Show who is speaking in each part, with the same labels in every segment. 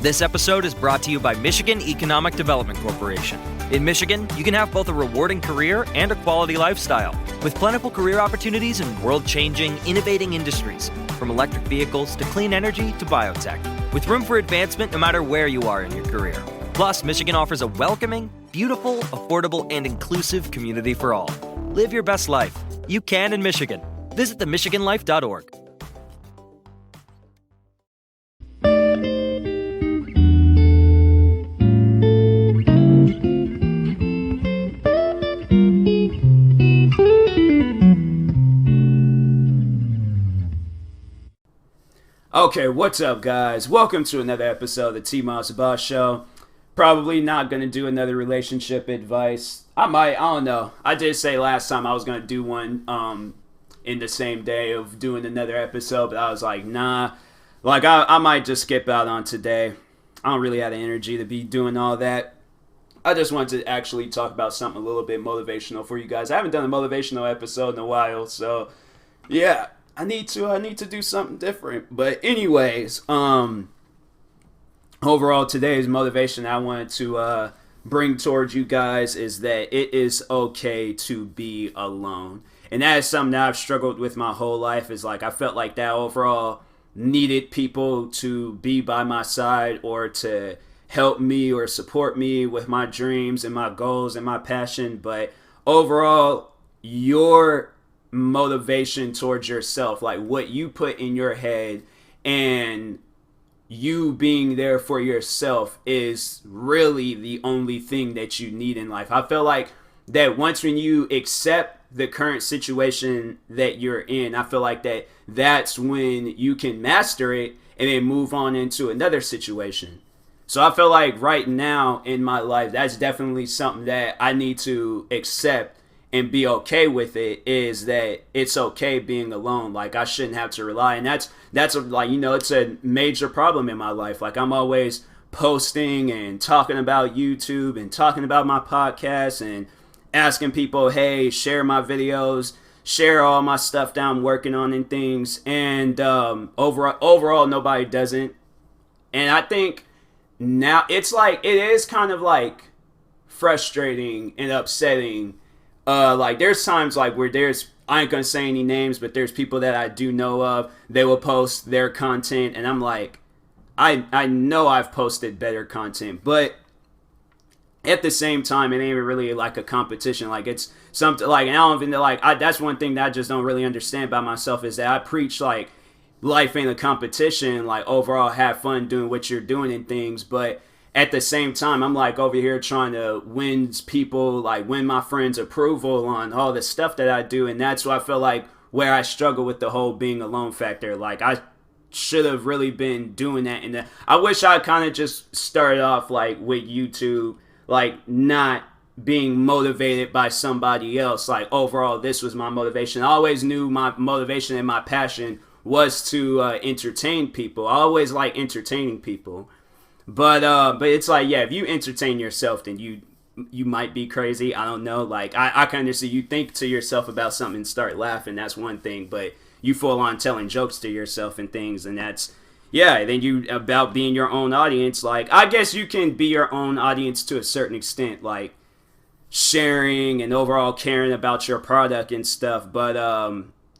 Speaker 1: This episode is brought to you by Michigan Economic Development Corporation. In Michigan, you can have both a rewarding career and a quality lifestyle, with plentiful career opportunities in world-changing, innovating industries, from electric vehicles to clean energy to biotech, with room for advancement no matter where you are in your career. Plus, Michigan offers a welcoming, beautiful, affordable, and inclusive community for all. Live your best life. You can in Michigan. Visit themichiganlife.org.
Speaker 2: Okay, what's up, guys? Welcome to another episode of the TMossBoss Show. Probably not going to do another relationship advice. I don't know. I did say last time I was going to do one in the same day of doing another episode, but I was like, nah. Like, I might just skip out on today. I don't really have the energy to be doing all that. I just wanted to actually talk about something a little bit motivational for you guys. I haven't done a motivational episode in a while, so yeah. I need to do something different. But anyways, overall today's motivation I wanted to bring towards you guys is that it is okay to be alone. And that is something that I've struggled with my whole life, is like I felt like that overall needed people to be by my side or to help me or support me with my dreams and my goals and my passion. But overall, your motivation towards yourself, like what you put in your head and you being there for yourself, is really the only thing that you need in life. I feel like that once when you accept the current situation that you're in, I feel like that's when you can master it and then move on into another situation. So I feel like right now in my life, that's definitely something that I need to accept and be okay with it, is that it's okay being alone. Like, I shouldn't have to rely. And that's like, it's a major problem in my life. Like, I'm always posting and talking about YouTube and talking about my podcast and asking people, hey, share my videos, share all my stuff that I'm working on and things. And overall, nobody doesn't. And I think now it's like, it is kind of like frustrating and upsetting. Like, there's times like where I ain't gonna say any names, but there's people that I do know of, they will post their content and I'm like, I know I've posted better content, but at the same time, it ain't even really like a competition. Like, it's something like, I don't even like, that's one thing that I just don't really understand about myself, is that I preach like life ain't a competition, like overall have fun doing what you're doing and things, but at the same time, I'm like over here trying to win my friends' approval on all the stuff that I do. And that's why I feel like where I struggle with the whole being alone factor. Like, I should have really been doing that. And I wish I kind of just started off like with YouTube, like not being motivated by somebody else. Like, overall, this was my motivation. I always knew my motivation and my passion was to entertain people. I always like entertaining people. But it's like, yeah, if you entertain yourself, then you might be crazy. I don't know. Like, I kind of see, you think to yourself about something and start laughing. That's one thing. But you full on telling jokes to yourself and things. And that's, yeah, then you about being your own audience. Like, I guess you can be your own audience to a certain extent, like sharing and overall caring about your product and stuff. But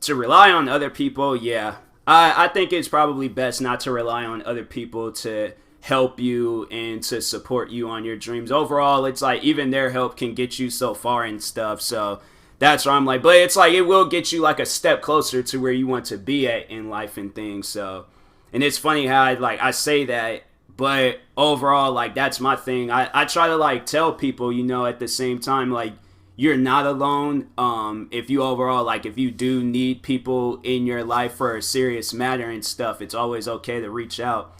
Speaker 2: to rely on other people, yeah, I think it's probably best not to rely on other people to help you and to support you on your dreams. Overall, it's like even their help can get you so far and stuff. So that's why I'm like, but it's like it will get you like a step closer to where you want to be at in life and things. So, and it's funny how I say that, but overall, like, that's my thing. I try to like tell people, at the same time, like, you're not alone. If you overall, like, if you do need people in your life for a serious matter and stuff, it's always okay to reach out.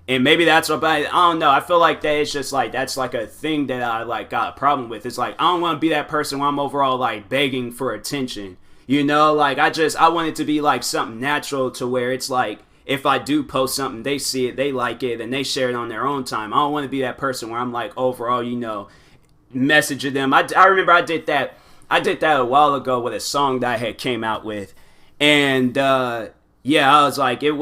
Speaker 2: And maybe that's what, I don't know. I feel like that it's just like, that's like a thing that I like got a problem with. It's like, I don't want to be that person where I'm overall like begging for attention. Like, I want it to be like something natural to where it's like, if I do post something, they see it, they like it, and they share it on their own time. I don't want to be that person where I'm like overall, messaging them. I remember I did that a while ago with a song that I had came out with. And, yeah, I was like, it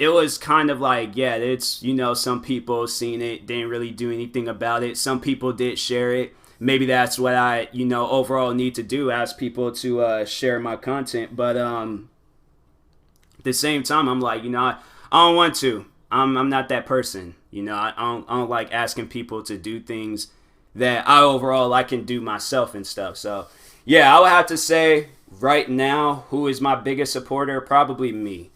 Speaker 2: it was kind of like, yeah, it's, some people seen it, didn't really do anything about it. Some people did share it. Maybe that's what I, overall need to do, ask people to share my content. But at the same time, I'm like, I don't want to. I'm not that person. I don't like asking people to do things that I can do myself and stuff. So, yeah, I would have to say right now, who is my biggest supporter? Probably me.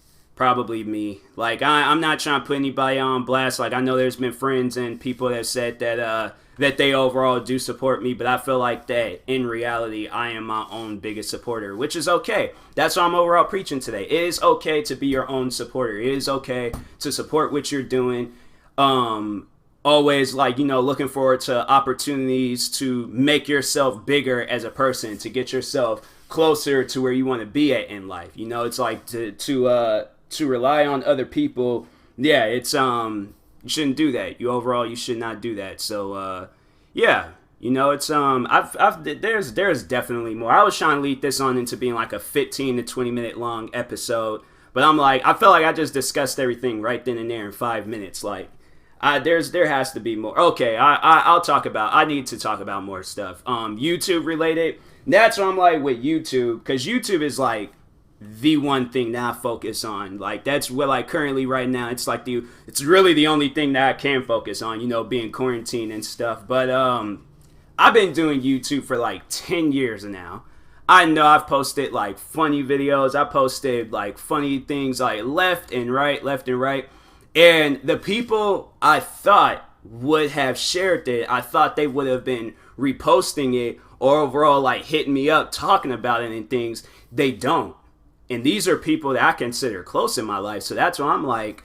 Speaker 2: Like, I'm not trying to put anybody on blast. Like, I know there's been friends and people that said that they overall do support me, but I feel like that in reality, I am my own biggest supporter, which is okay. That's what I'm overall preaching today. It is okay to be your own supporter. It is okay to support what you're doing. Always, like, looking forward to opportunities to make yourself bigger as a person, to get yourself closer to where you want to be at in life. It's like to rely on other people. Yeah, it's you shouldn't do that. You should not do that. So yeah, it's there's definitely more. I was trying to lead this on into being like a 15 to 20 minute long episode, but I feel like I just discussed everything right then and there in 5 minutes. Like, there has to be more. Okay, I need to talk about more stuff. YouTube related. That's what I'm like with YouTube, because YouTube is like the one thing that I focus on. Like, that's what, like, currently right now, it's like it's really the only thing that I can focus on, being quarantined and stuff. But I've been doing YouTube for like 10 years now. I know I've posted like funny videos. I posted like funny things like left and right. And the people I thought would have shared it, I thought they would have been reposting it or overall like hitting me up talking about it and things. They don't. And these are people that I consider close in my life. So that's why I'm like,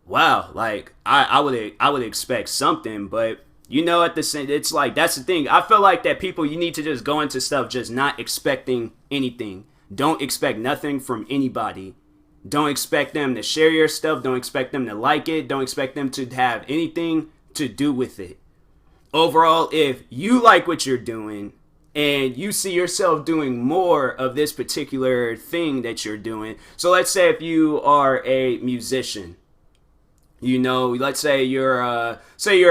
Speaker 2: wow, like I would expect something, but at the same, it's like, that's the thing. I feel like that people, you need to just go into stuff just not expecting anything. Don't expect nothing from anybody. Don't expect them to share your stuff. Don't expect them to like it. Don't expect them to have anything to do with it. Overall, if you like what you're doing and you see yourself doing more of this particular thing that you're doing. So let's say if you are a musician, let's say you're a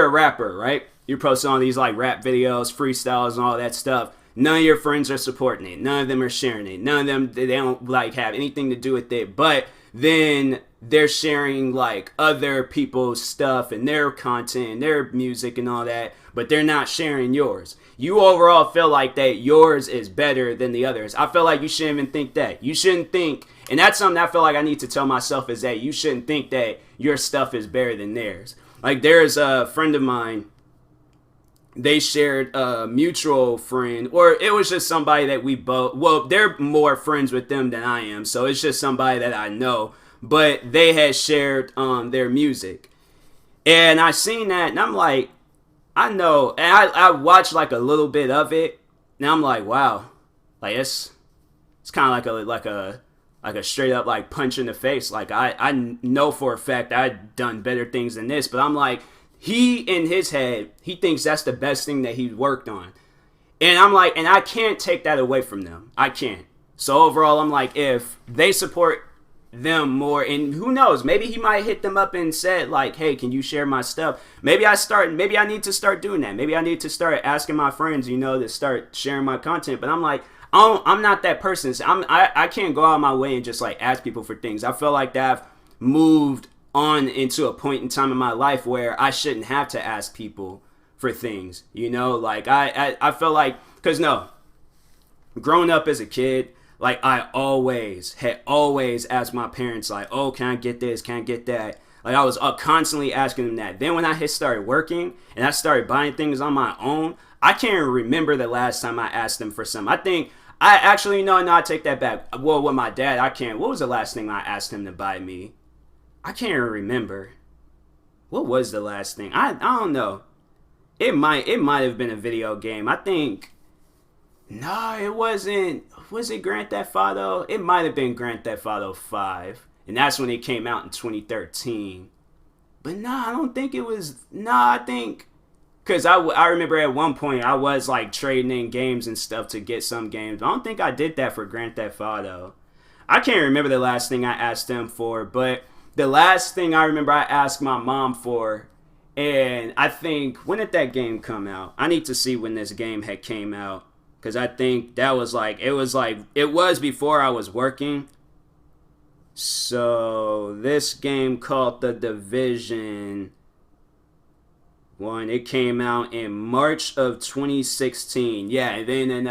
Speaker 2: rapper, right? You're posting all these like rap videos, freestyles, and all that stuff. None of your friends are supporting it. None of them are sharing it. None of them, they don't like have anything to do with it. But then they're sharing like other people's stuff and their content and their music and all that, but they're not sharing yours. You overall feel like that yours is better than the others. I feel like you shouldn't even think that. You shouldn't think, and that's something I feel like I need to tell myself, is that you shouldn't think that your stuff is better than theirs. Like, there's a friend of mine, they shared a mutual friend, or it was just somebody that we both, well, they're more friends with them than I am, so it's just somebody that I know, but they had shared their music. And I seen that, and I'm like, I know, and I watched like a little bit of it, and I'm like, wow, like it's kind of like a straight up like punch in the face. Like, I know for a fact I'd done better things than this, but I'm like, he in his head, he thinks that's the best thing that he's worked on, and I'm like, and I can't take that away from them. I can't. So overall, I'm like, if they support them more, and who knows, maybe he might hit them up and said like, hey, can you share my stuff? Maybe I need to start doing that. Maybe I need to start asking my friends, to start sharing my content. But I'm like, I'm not that person. So I can't go out of my way and just like ask people for things. I feel like that I've moved on into a point in time in my life where I shouldn't have to ask people for things, like I feel like, because no, growing up as a kid, like, I had always asked my parents, like, oh, can I get this? Can I get that? Like, I was constantly asking them that. Then when I started working and I started buying things on my own, I can't remember the last time I asked them for something. I think, I take that back. Well, with my dad, I can't. What was the last thing I asked him to buy me? I can't remember. What was the last thing? I don't know. It might have been a video game. I think, no, it wasn't. Was it Grand Theft Auto? It might have been Grand Theft Auto 5. And that's when it came out in 2013. But I don't think it was. I think, because I remember at one point I was like trading in games and stuff to get some games. I don't think I did that for Grand Theft Auto. I can't remember the last thing I asked them for, but the last thing I remember I asked my mom for, and I think, when did that game come out? I need to see when this game had came out, because I think that was like, it was before I was working. So this game called The Division 1, it came out in March of 2016. Yeah, and then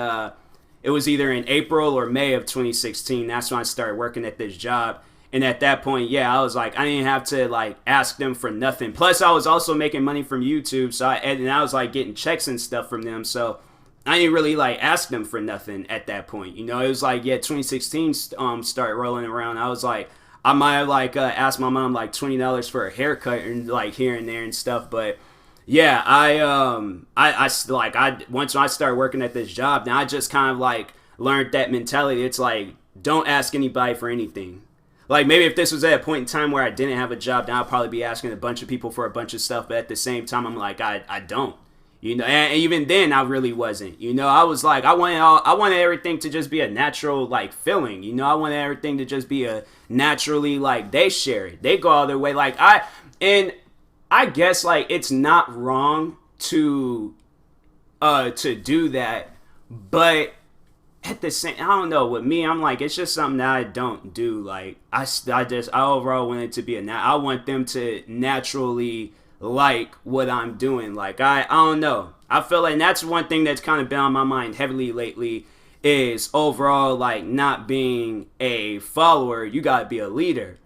Speaker 2: it was either in April or May of 2016. That's when I started working at this job. And at that point, yeah, I was like, I didn't have to like ask them for nothing. Plus, I was also making money from YouTube, so I was like getting checks and stuff from them. So I didn't really like ask them for nothing at that point. You know, it was like, yeah, 2016 started rolling around. I was like, I might have like asked my mom like $20 for a haircut and like here and there and stuff. But yeah, I once I started working at this job, now I just kind of like learned that mentality. It's like, don't ask anybody for anything. Like, maybe if this was at a point in time where I didn't have a job, then I'd probably be asking a bunch of people for a bunch of stuff. But at the same time, I'm like, I don't. You know, and even then, I really wasn't. You know, I was like, I wanted everything to just be a natural, like, feeling. You know, I wanted everything to just be a naturally, like, they share it. They go all their way. Like, I guess, like, it's not wrong to do that. But at the same, I don't know, with me, I'm like, it's just something that I don't do. Like, I overall want it to be I want them to naturally like what I'm doing. Like, I don't know. I feel like that's one thing that's kind of been on my mind heavily lately, is overall, like, not being a follower. You gotta be a leader.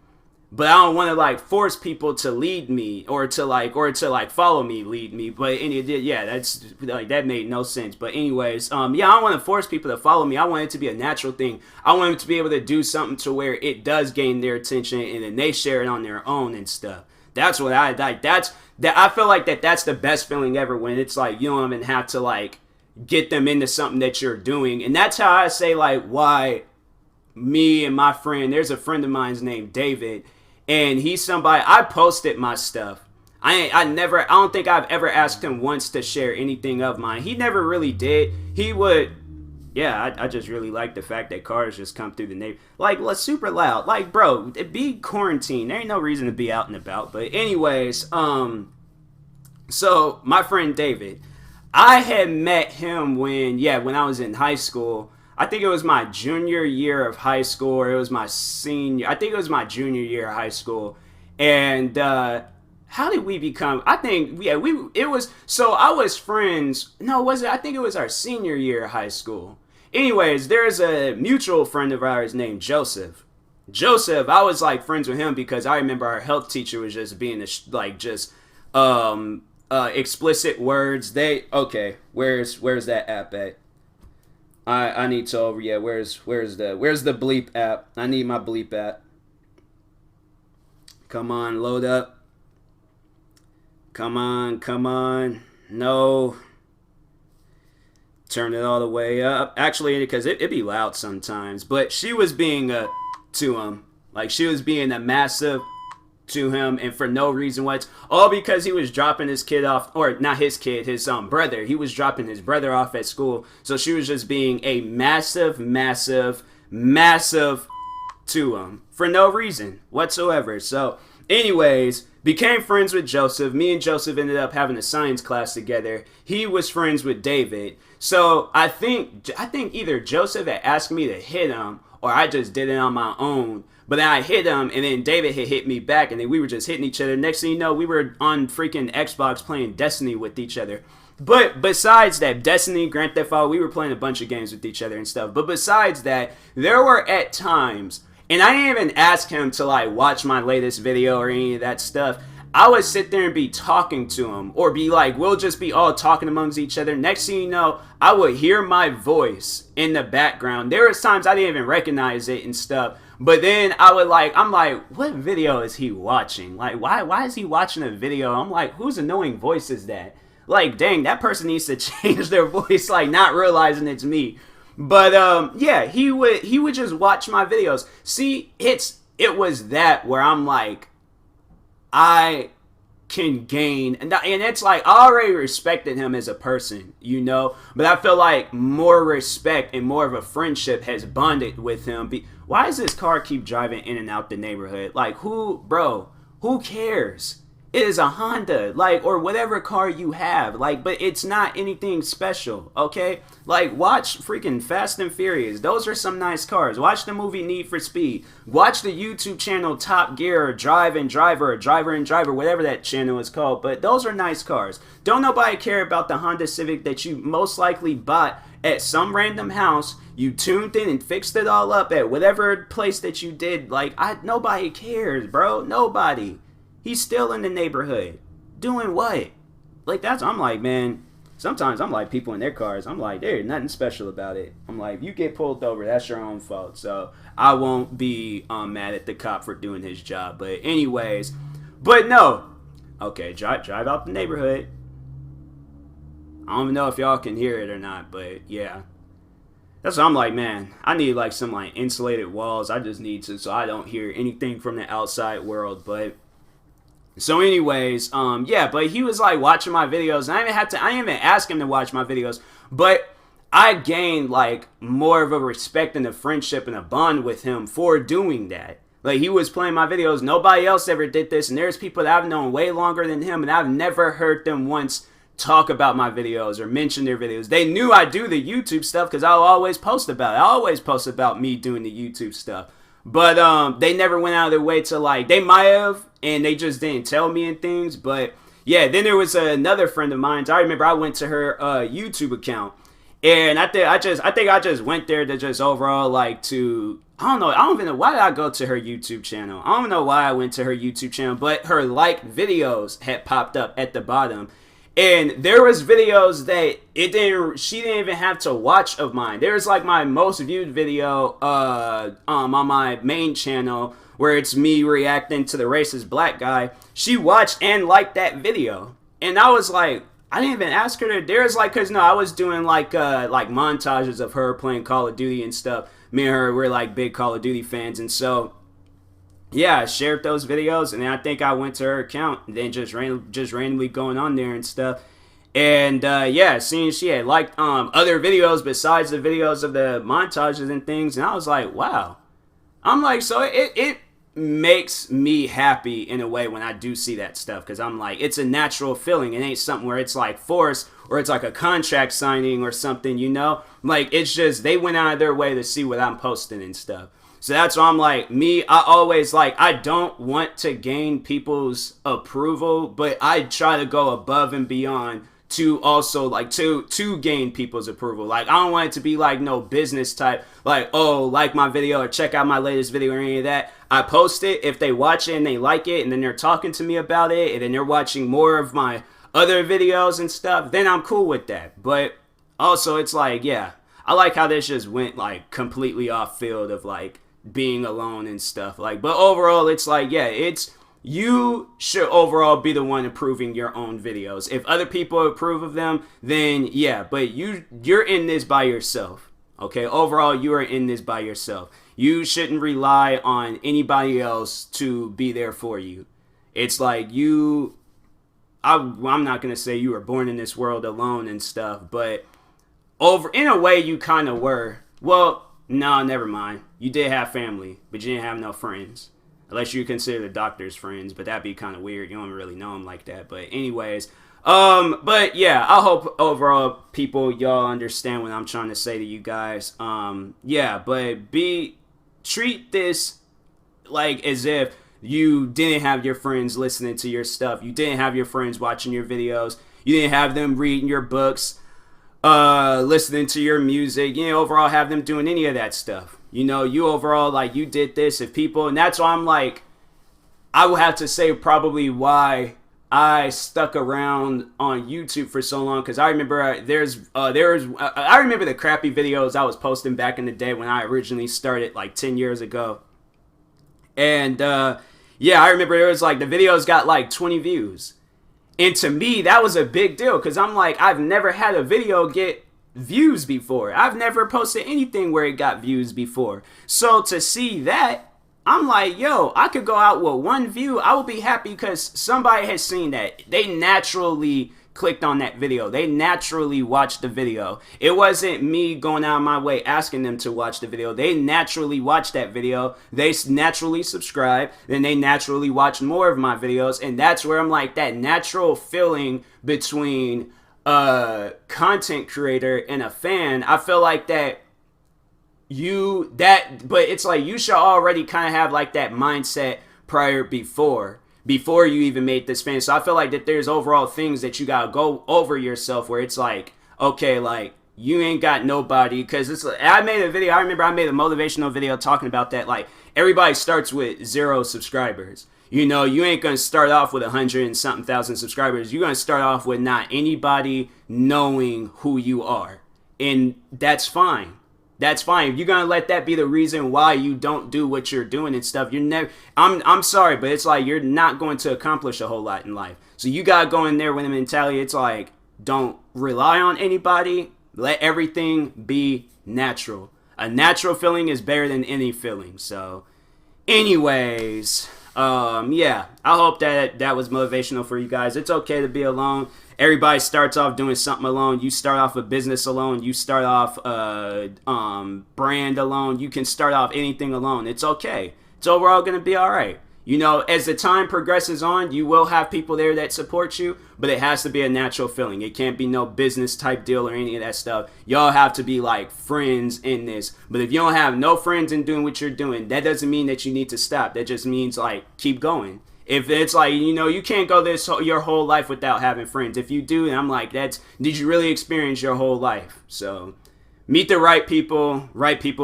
Speaker 2: But I don't want to like force people to lead me or to follow me, lead me. But yeah, that's like, that made no sense. But anyways, yeah, I don't want to force people to follow me. I want it to be a natural thing. I want them to be able to do something to where it does gain their attention, and then they share it on their own and stuff. That's what I like. I feel like that's the best feeling ever, when it's like you don't even have to like get them into something that you're doing. And that's how I say, like, why me and my friend, there's a friend of mine's named David. And he's somebody, I posted my stuff. I don't think I've ever asked him once to share anything of mine. He never really did. He would, yeah, I just really like the fact that cars just come through the neighborhood. Like, super loud. Like, bro, be quarantined. There ain't no reason to be out and about. But anyways, so my friend David, I had met him when I was in high school. I think it was my junior year of high school, or it was my senior. I think it was my junior year of high school. And how did we become? I think, yeah, it was, so I was friends. No, was it? I think it was our senior year of high school. Anyways, there's a mutual friend of ours named Joseph. Joseph, I was like friends with him because I remember our health teacher was just being explicit words. Where's that app at? I need to where's the bleep app? I need my bleep app. Come on, load up. Come on. No. Turn it all the way up. Actually, because it be loud sometimes. But she was being to him. Like, she was being a massive to him, and for no reason whatsoever. All because he was dropping his kid off, or not his kid, his brother. He was dropping his brother off at school, so she was just being a massive to him for no reason whatsoever. So anyways, became friends with Joseph. Me and Joseph ended up having a science class together. He was friends with David. So I think either Joseph had asked me to hit him, or I just did it on my own. But then I hit him, and then David had hit me back, and then we were just hitting each other. Next thing you know, we were on freaking Xbox playing Destiny with each other. But besides that, Destiny, Grand Theft Auto, we were playing a bunch of games with each other and stuff. But besides that, there were at times, and I didn't even ask him to like watch my latest video or any of that stuff. I would sit there and be talking to him, or be like, we'll just be all talking amongst each other. Next thing you know, I would hear my voice in the background. There was times I didn't even recognize it and stuff. But then I'm like, what video is he watching? Like, why is he watching a video? I'm like, whose annoying voice is that? Like, dang, that person needs to change their voice, like, not realizing it's me. But, yeah, he would just watch my videos. See, it was that where I'm like, I can gain, and it's like I already respected him as a person, you know, but I feel like more respect and more of a friendship has bonded with him. Why does this car keep driving in and out the neighborhood? Like, who cares? It is a Honda, like, or whatever car you have, like, but it's not anything special, okay? Like, watch freaking Fast and Furious. Those are some nice cars. Watch the movie Need for Speed. Watch the YouTube channel Top Gear, or Drive and Driver, or Driver and Driver, whatever that channel is called. But those are nice cars. Don't nobody care about the Honda Civic that you most likely bought at some random house. You tuned in and fixed it all up at whatever place that you did. Like, nobody cares, bro. Nobody. He's still in the neighborhood. Doing what? Like, I'm like, man, sometimes I'm like, people in their cars, I'm like, there's nothing special about it. I'm like, if you get pulled over, that's your own fault. So I won't be mad at the cop for doing his job. But anyways, but no. Okay, drive out the neighborhood. I don't even know if y'all can hear it or not, but yeah. That's what I'm like, man, I need like some like insulated walls. I just need to, so I don't hear anything from the outside world. But so anyways, yeah, but he was like watching my videos, and I didn't even ask him to watch my videos, but I gained like more of a respect and a friendship and a bond with him for doing that. Like, he was playing my videos. Nobody else ever did this, and there's people that I've known way longer than him, and I've never heard them once talk about my videos or mention their videos. They knew I do the YouTube stuff because I'll always post about it. I always post about me doing the YouTube stuff. But they never went out of their way to, like, they might have, and they just didn't tell me and things. But yeah, then there was another friend of mine. I remember I went to her YouTube account, and I think I just went there to just overall like to, I don't know. I don't even know why did I go to her YouTube channel. I don't even know why I went to her YouTube channel, but her like videos had popped up at the bottom. And there was videos that she didn't even have to watch of mine. There's like my most viewed video on my main channel where it's me reacting to the racist black guy. She watched and liked that video. And I was like, I didn't even ask her to. There's like, cause no, I was doing like montages of her playing Call of Duty and stuff. Me and her, we're like big Call of Duty fans, and so yeah, I shared those videos, and then I think I went to her account, and then just randomly going on there and stuff. And yeah, seeing she had liked other videos besides the videos of the montages and things, and I was like, wow. I'm like, so it makes me happy in a way when I do see that stuff, because I'm like, it's a natural feeling. It ain't something where it's like forced or it's like a contract signing or something, you know? Like, it's just they went out of their way to see what I'm posting and stuff. So that's why I'm like, I always like, I don't want to gain people's approval, but I try to go above and beyond to also like to gain people's approval. Like, I don't want it to be like no business type, like, oh, like my video or check out my latest video or any of that. I post it. If they watch it and they like it, and then they're talking to me about it, and then they're watching more of my other videos and stuff, then I'm cool with that. But also, it's like, yeah, I like how this just went like completely off field of like being alone and stuff. Like, but overall, it's like, yeah, you should overall be the one approving your own videos. If other people approve of them, then yeah, but you're in this by yourself. Okay, overall, you are in this by yourself. You shouldn't rely on anybody else to be there for you. It's like I'm not gonna say you were born in this world alone and stuff, but in a way you kind of were. Well, no, never mind. You did have family, but you didn't have no friends. Unless you consider the doctor's friends, but that'd be kind of weird. You don't really know them like that. But anyways, but yeah, I hope overall y'all understand what I'm trying to say to you guys. Yeah, but treat this like as if you didn't have your friends listening to your stuff. You didn't have your friends watching your videos. You didn't have them reading your books, listening to your music. You didn't overall have them doing any of that stuff. You know, you overall, like, you did this. If people, and that's why I'm like, I will have to say probably why I stuck around on YouTube for so long, because I remember I remember the crappy videos I was posting back in the day when I originally started like 10 years ago. And yeah, I remember it was like the videos got like 20 views. And to me, that was a big deal, because I'm like, I've never had a video get views before. I've never posted anything where it got views before. So to see that, I'm like, yo, I could go out with 1 view. I will be happy because somebody has seen that. They naturally clicked on that video. They naturally watched the video. It wasn't me going out of my way asking them to watch the video. They naturally watched that video. They naturally subscribe. Then they naturally watch more of my videos. And that's where I'm like, that natural feeling between a content creator and a fan. I feel like but it's like you should already kind of have like that mindset before you even made this fan. So I feel like that there's overall things that you gotta go over yourself where it's like, okay, like you ain't got nobody. Because it's like, I remember I made a motivational video talking about that. Like, everybody starts with 0 subscribers. You know, you ain't gonna start off with 100 and something thousand subscribers. You're gonna start off with not anybody knowing who you are, and that's fine. That's fine. If you're gonna let that be the reason why you don't do what you're doing and stuff, you're never. I'm sorry, but it's like you're not going to accomplish a whole lot in life. So you gotta go in there with a mentality. It's like, don't rely on anybody. Let everything be natural. A natural feeling is better than any feeling. So, anyways, yeah, I hope that was motivational for you guys. It's okay to be alone. Everybody starts off doing something alone. You start off a business alone. You start off a brand alone. You can start off anything alone. It's okay. It's overall going to be all right. You know, as the time progresses on, you will have people there that support you, but it has to be a natural feeling. It can't be no business type deal or any of that stuff. Y'all have to be like friends in this. But if you don't have no friends in doing what you're doing, that doesn't mean that you need to stop. That just means like keep going. If it's like, you know, you can't go your whole life without having friends. If you do, then I'm like, did you really experience your whole life? So meet the right people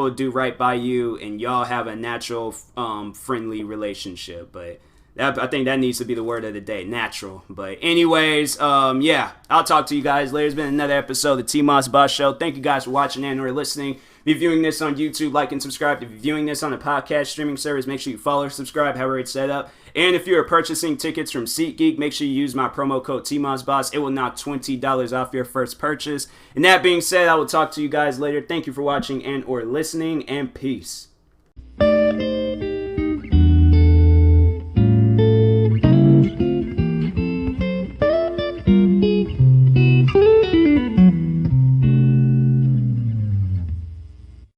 Speaker 2: do right by you, and y'all have a natural, friendly relationship. But I think that needs to be the word of the day, natural. But anyways, yeah, I'll talk to you guys later. It's been another episode of the TMossBoss Show. Thank you guys for watching and or listening. If you're viewing this on YouTube, like and subscribe. If you're viewing this on a podcast streaming service, make sure you follow or subscribe, however it's set up. And if you're purchasing tickets from SeatGeek, make sure you use my promo code TMossBoss. It will knock $20 off your first purchase. And that being said, I will talk to you guys later. Thank you for watching and or listening, and peace.